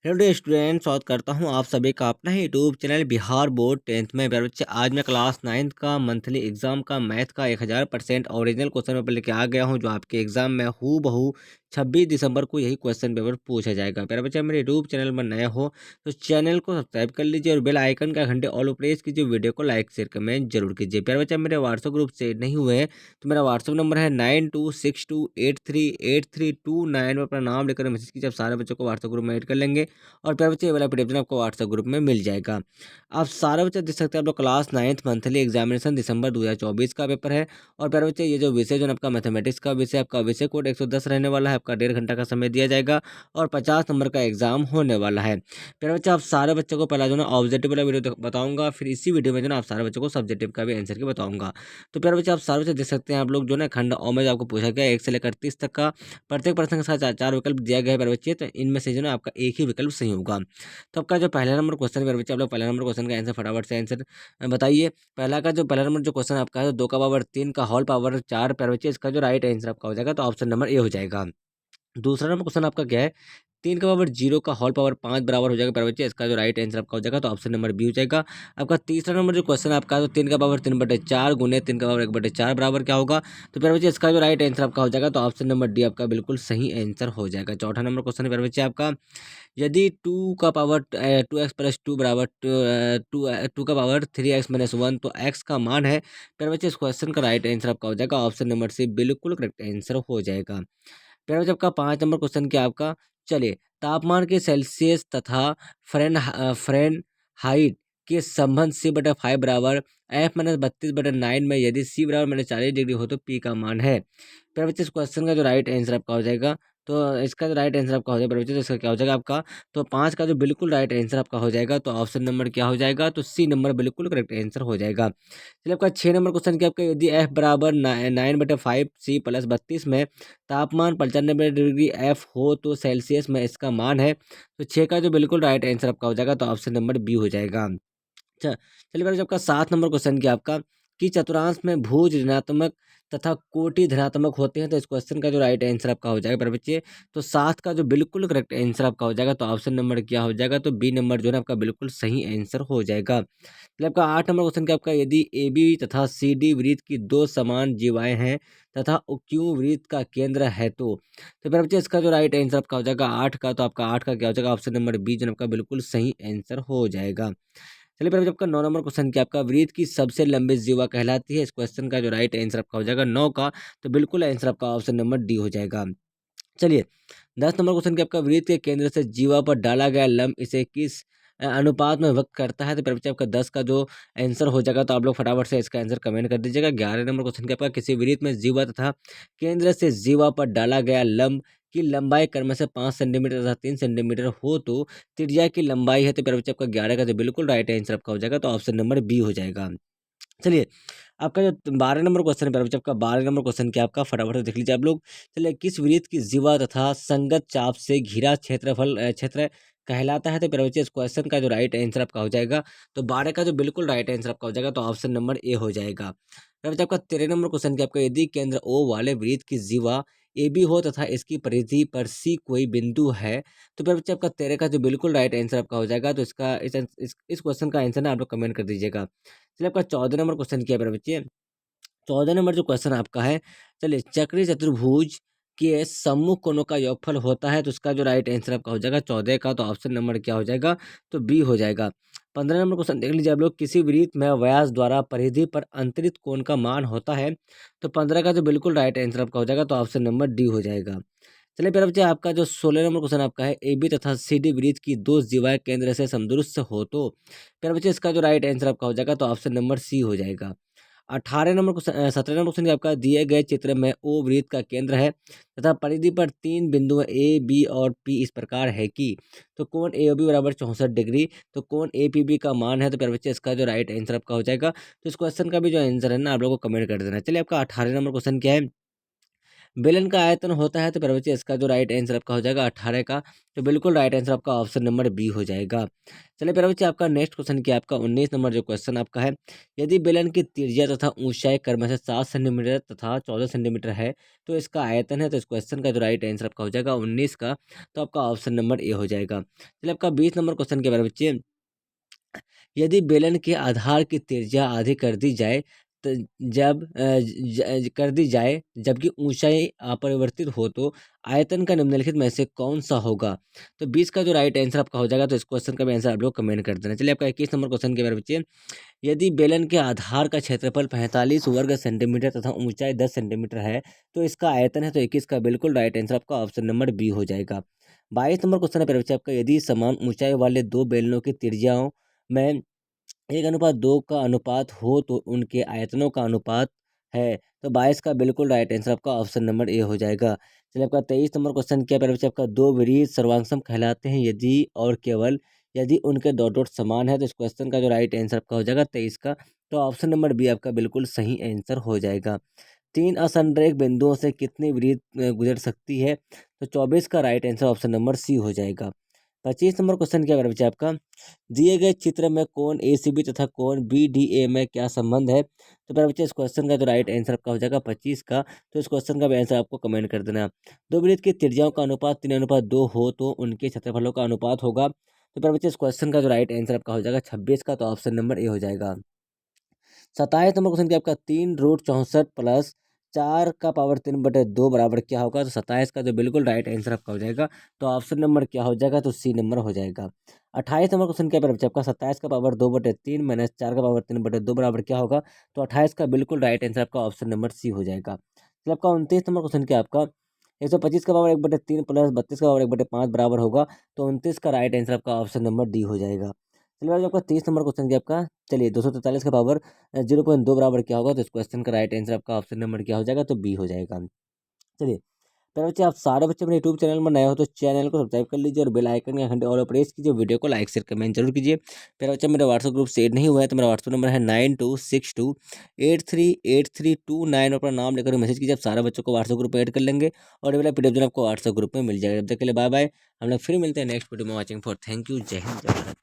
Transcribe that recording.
Hello dear student, स्वागत करता हूं आप सभी का अपना ही YouTube channel Bihar board 10th में। प्यारे बच्चे, आज मैं क्लास 9th का मंथली एग्जाम का मैथ का 1000% ओरिजिनल क्वेश्चन पेपर लेके आ गया हूं, जो आपके एग्जाम में हूँ बहू 26 दिसंबर को यही क्वेश्चन पेपर पूछा जाएगा। प्यारे बच्चे, मेरे यूट्यूब चैनल में नए हो तो चैनल को सब्सक्राइब कर लीजिए और बेल आइकन का घंटे ऑल प्रेस कीजिए। वीडियो को लाइक शेयर कमेंट जरूर कीजिए। प्यारे बच्चे, मेरे व्हाट्सएप ग्रुप से नहीं हुए हैं तो मेरा व्हाट्सएप नंबर है 9262838329 में अपना नाम लेकर मैसेज कीजिए। आप सारे बच्चों को व्हाट्सएप ग्रुप में ऐड कर लेंगे और प्यारे बच्चे, ये वाला पीडीएफ आपको व्हाट्सएप ग्रुप में मिल जाएगा। आप सारे बच्चे देख सकते हैं, आप लोग क्लास 9th मंथली एग्जामिनेशन दिसंबर 2024 का पेपर है। और प्यारे बच्चे, ये जो विषय जो आपका मैथमेटिक्स का विषय, आपका विषय कोड 110 रहने वाला है। आपका 1.5 घंटा का समय दिया जाएगा और 50 नंबर का एग्जाम होने वाला है। प्यारे बच्चे, आप सारे बच्चों को पहला जो है ऑब्जेक्टिव वाला वीडियो बताऊंगा, फिर इसी वीडियो में जो है आप सारे बच्चों को सब्जेक्टिव का भी आंसर की बताऊंगा। तो प्यारे बच्चे, आप सारे बच्चे देख सकते हैं, आप लोग जो ना खंड ओ में जो आपको पूछा गया 1 से लेकर 30 तक का प्रत्येक प्रश्न के साथ चार विकल्प दिया गया है। प्यारे बच्चे, तो इनमें से जो ना आपका एक ही विकल्प सही होगा। तो आपका जो पहला नंबर क्वेश्चन है बच्चे, आप लोग पहला नंबर क्वेश्चन का आंसर फटाफट से आंसर बताइए। पहला नंबर जो क्वेश्चन आपका है, 2 का पावर 3 का होल पावर 4। प्यारे बच्चे, इसका जो राइट आंसर आपका हो जाएगा तो ऑप्शन नंबर ए हो जाएगा। दूसरा नंबर क्वेश्चन आपका क्या है, 3 का पावर 0 का होल पावर 5 बराबर हो जाएगा। प्यारे बच्चे, इसका जो राइट आंसर आपका हो जाएगा तो ऑप्शन नंबर बी हो जाएगा। आपका तीसरा नंबर जो क्वेश्चन आपका है, तो 3 का पावर 3/4 गुने 3 का पावर 1/4 बराबर क्या होगा। तो प्यारे बच्चे, इसका जो राइट आंसर आपका हो जाएगा तो ऑप्शन नंबर डी आपका बिल्कुल सही आंसर हो जाएगा। चौथा नंबर क्वेश्चन है प्यारे बच्चे आपका, यदि 2 का पावर 2x+2 बराबर 2 का पावर 3x-1 तो x का मान है। प्यारे बच्चे, इस क्वेश्चन का राइट आंसर आपका हो जाएगा ऑप्शन नंबर सी बिल्कुल करेक्ट आंसर हो जाएगा। प्यारे बच्चे, आपका 5 नंबर क्वेश्चन क्या आपका, चलिए, तापमान के सेल्सियस तथा फ्रेन हाइट के संबंध C/5 बराबर F-32/9 में यदि C बराबर -40 डिग्री हो तो P का मान है। प्यारे बच्चे, इस क्वेश्चन का जो राइट आंसर आपका हो जाएगा, तो इसका जो राइट आंसर आपका हो जाएगा प्यारे बच्चे, तो इसका क्या हो जाएगा आपका, तो 5 का जो बिल्कुल राइट आंसर आपका हो जाएगा तो ऑप्शन नंबर क्या हो जाएगा, तो सी नंबर बिल्कुल करेक्ट आंसर हो जाएगा। चलिए, आपका 6 नंबर क्वेश्चन क्या आपका, यदि F बराबर 9/5 C + 32 में तापमान 95 डिग्री F हो तो सेल्सियस में इसका मान है। तो 6 का जो बिल्कुल राइट आंसर आपका हो जाएगा तो ऑप्शन नंबर बी हो जाएगा। अच्छा, चलिए मेरा जो आपका 7 नंबर क्वेश्चन क्या आपका, कि चतुर्थांश में भुज ऋणात्मक तथा कोटि धनात्मक होते हैं। तो इस क्वेश्चन का जो राइट आंसर आपका हो जाएगा मेरे बच्चे, तो 7 का जो बिल्कुल करेक्ट आंसर आपका हो जाएगा तो ऑप्शन नंबर क्या हो जाएगा, तो बी नंबर जो है ना आपका बिल्कुल सही आंसर हो जाएगा। चलिए, आपका 8 नंबर क्वेश्चन क्या आपका, यदि ए बी तथा सी डी वृत्त की दो समान जीवाएं हैं तथा क्यू वृत्त का केंद्र है तो मेरे बच्चे, इसका जो राइट आंसर आपका हो जाएगा 8 का, तो आपका 8 का क्या हो जाएगा, ऑप्शन नंबर बी जो है आपका बिल्कुल सही आंसर हो जाएगा। चलिए, फिर आपका 9 नंबर क्वेश्चन क्या आपका, वृत्त की सबसे लंबी जीवा कहलाती है। इस क्वेश्चन का जो राइट आंसर आपका हो जाएगा 9 का, तो बिल्कुल आंसर आपका ऑप्शन नंबर डी हो जाएगा। चलिए, 10 नंबर क्वेश्चन क्या आपका, वृत्त के केंद्र से जीवा पर डाला गया लंब इसे किस अनुपात में व्यक्त करता है। तो फिर बच्चे, आपका 10 का जो आंसर हो जाएगा तो आप लोग फटाफट से इसका आंसर कमेंट कर दीजिएगा। 11 नंबर क्वेश्चन क्या आपका, किसी वृत्त में जीवा तथा केंद्र से जीवा पर डाला गया लंब की लंबाई क्रम से 5 सेंटीमीटर तथा 3 सेंटीमीटर हो तो त्रिज्या की लंबाई है। तो फिर बच्चे, आपका 11 का जो बिल्कुल राइट आंसर आपका हो जाएगा तो ऑप्शन नंबर बी हो जाएगा। चलिए, आपका जो 12 नंबर क्वेश्चन है, बच्चे आपका 12 नंबर क्वेश्चन क्या आपका, फटाफट से देख लीजिए आप लोग। चलिए, किस वृत्त की जीवा तथा संगत चाप से घिरा क्षेत्र कहलाता है। तो प्यारे बच्चे, इस क्वेश्चन का जो राइट आंसर आपका हो जाएगा, तो 12 का जो बिल्कुल राइट आंसर आपका हो जाएगा तो ऑप्शन नंबर ए हो जाएगा। प्यारे बच्चे, आपका 13 नंबर क्वेश्चन क्या आपका, यदि केंद्र ओ वाले वृत्त की जीवा ए बी हो तथा इसकी परिधि पर सी कोई बिंदु है। तो प्यारे बच्चे, आपका 13 का जो बिल्कुल राइट आंसर आपका हो जाएगा, तो इसका इस क्वेश्चन का आंसर ना आप लोग कमेंट कर दीजिएगा। चलिए, आपका 14 नंबर क्वेश्चन क्या है मेरे बच्चे, 14 नंबर जो क्वेश्चन आपका है, चलिए, चक्रीय चतुर्भुज के सम्मुख कोणों का योगफल होता है। तो उसका जो राइट आंसर आपका हो जाएगा 14 का, तो ऑप्शन नंबर क्या हो जाएगा, तो बी हो जाएगा। 15 नंबर क्वेश्चन देख लीजिए आप लोग, किसी वृत्त में व्यास द्वारा परिधि पर अंतरित कोण का मान होता है। तो 15 का जो बिल्कुल राइट आंसर आपका हो जाएगा तो ऑप्शन नंबर डी हो जाएगा। चलिए, प्यारे बच्चे, आपका जो 16 नंबर क्वेश्चन आपका है, ए बी तथा सी डी वृत्त की दो जीवाएं केंद्र से समदूरस्थ हो तो प्यारे बच्चे, इसका जो राइट आंसर आपका हो जाएगा तो ऑप्शन नंबर सी हो जाएगा। 18 नंबर क्वेश्चन 17 नंबर क्वेश्चन आपका, दिए गए चित्र में ओ वृत्त का केंद्र है तथा परिधि पर तीन बिंदु ए बी और पी इस प्रकार है कि, तो कोण ए बी बराबर 64 डिग्री, तो कोण ए पी बी का मान है। तो प्यारे बच्चे, इसका जो राइट आंसर आपका हो जाएगा, तो इस क्वेश्चन का भी जो आंसर है ना आप लोगों को कमेंट कर देना। चलिए, आपका 18 नंबर क्वेश्चन क्या है, बेलन का आयतन होता है, तो प्यारे बच्चे इसका जो राइट आंसर आपका हो जाएगा 18 का। तो बिल्कुल राइट आंसर आपका ऑप्शन नंबर बी हो जाएगा। चलिए प्यारे बच्चे, आपका नेक्स्ट क्वेश्चन क्या आपका 19 नंबर जो क्वेश्चन आपका है, यदि बेलन की त्रिज्या तथा ऊंचाई क्रमशः से 7 सेंटीमीटर तथा 14 सेंटीमीटर है, तो इसका आयतन है। तो इस क्वेश्चन का जो राइट आंसर आपका हो जाएगा 19 का। तो आपका ऑप्शन नंबर ए हो जाएगा। चलिए आपका 20 नंबर क्वेश्चन के बारे में बच्चे, यदि बेलन के आधार की त्रिज्या आधी कर दी जाए, तो कर दी जाए जबकि ऊंचाई अपरिवर्तित हो, तो आयतन का निम्नलिखित में से कौन सा होगा। तो 20 का जो राइट आंसर आपका हो जाएगा। तो इस क्वेश्चन का भी आंसर आप लोग कमेंट कर देना। चलिए आपका 21 नंबर क्वेश्चन के बारे में बच्चे, यदि बेलन के आधार का क्षेत्रफल 45 वर्ग सेंटीमीटर तथा ऊंचाई 10 सेंटीमीटर है, तो इसका आयतन है। तो 21 का बिल्कुल राइट आंसर आपका ऑप्शन नंबर बी हो जाएगा। 22 नंबर क्वेश्चन है प्यारे बच्चे आपका, यदि समान ऊंचाई वाले दो बेलनों की त्रिज्याओं में 1:2 का अनुपात हो, तो उनके आयतनों का अनुपात है। तो 22 का बिल्कुल राइट आंसर आपका ऑप्शन नंबर ए हो जाएगा। चलिए आपका 23 नंबर क्वेश्चन क्या है प्यारे बच्चे आपका, दो वृत्त सर्वांगसम कहलाते हैं यदि और केवल यदि उनके डॉट डॉट समान है। तो इस क्वेश्चन का जो राइट आंसर आपका हो जाएगा 23 का। तो ऑप्शन नंबर बी आपका बिल्कुल सही आंसर हो जाएगा। 3 असंरेख बिंदुओं से कितनी वृत्त गुजर सकती है। तो 24 का right answer option number C हो जाएगा। 25 नंबर क्वेश्चन क्या है बच्चे आपका, दिए गए चित्र में कोण ACB तथा कोण BDA में क्या संबंध है। तो प्यारे बच्चे, इस क्वेश्चन का जो राइट आंसर आपका हो जाएगा 25 का। तो इस क्वेश्चन का भी आंसर आपको कमेंट कर देना। दो वृत्त की त्रिज्याओं का अनुपात 3:2 हो, तो उनके क्षेत्रफलों का अनुपात होगा। तो प्यारे बच्चे, इस क्वेश्चन का जो राइट आंसर आपका हो जाएगा 26 का। तो ऑप्शन नंबर ए हो जाएगा। 27 नंबर क्वेश्चन क्या आपका, 3√64 प्लस 4 का पावर 3/2 बराबर क्या होगा। तो 27 का जो बिल्कुल राइट आंसर आपका हो जाएगा। तो ऑप्शन नंबर क्या हो जाएगा, तो सी नंबर हो जाएगा। 28 नंबर क्वेश्चन क्या बच्चे आपका, 27 का पावर 2/3 माइनस 4 का पावर 3/2 बराबर क्या होगा। तो 28 का बिल्कुल राइट आंसर आपका ऑप्शन नंबर सी हो जाएगा। फिर आपका 29 नंबर क्वेश्चन क्या आपका, 125 का पावर 1/3 प्लस 32 का पावर 1/5 बराबर होगा। तो 29 का राइट आंसर आपका ऑप्शन नंबर डी हो जाएगा। चलिए आज आपका 30 नंबर क्वेश्चन क्या आपका, चलिए 243 का पावर 0.2 बराबर क्या होगा। तो इस क्वेश्चन का राइट आंसर आपका ऑप्शन नंबर क्या हो जाएगा, तो बी हो जाएगा। चलिए प्यारे बच्चे, आप सारे बच्चे मेरे यूट्यूब चैनल में नए हो तो चैनल को सब्सक्राइब कर लीजिए और बेल आइकन का घंटे और प्रेस कीजिए। वीडियो को लाइक शेयर कमेंट जरूर कीजिए। प्यारे बच्चे, मेरा व्हाट्सअप ग्रुप सेट नहीं हुआ है, तो मेरा व्हाट्सअप नंबर है 9262838329 और अपना नाम लेकर मैसेज कीजिए। आप सारे बच्चों को व्हाट्सअप ग्रुप में ऐड कर लेंगे और ये वाला PDF जो आपको व्हाट्सअप ग्रुप में मिल जाएगा। जब तक के लिए बाय बाय। हम लोग फिर मिलते हैं नेक्स्ट वीडियो में। वॉचिंग फॉर, थैंक यू, जय हिंद, जय भारत।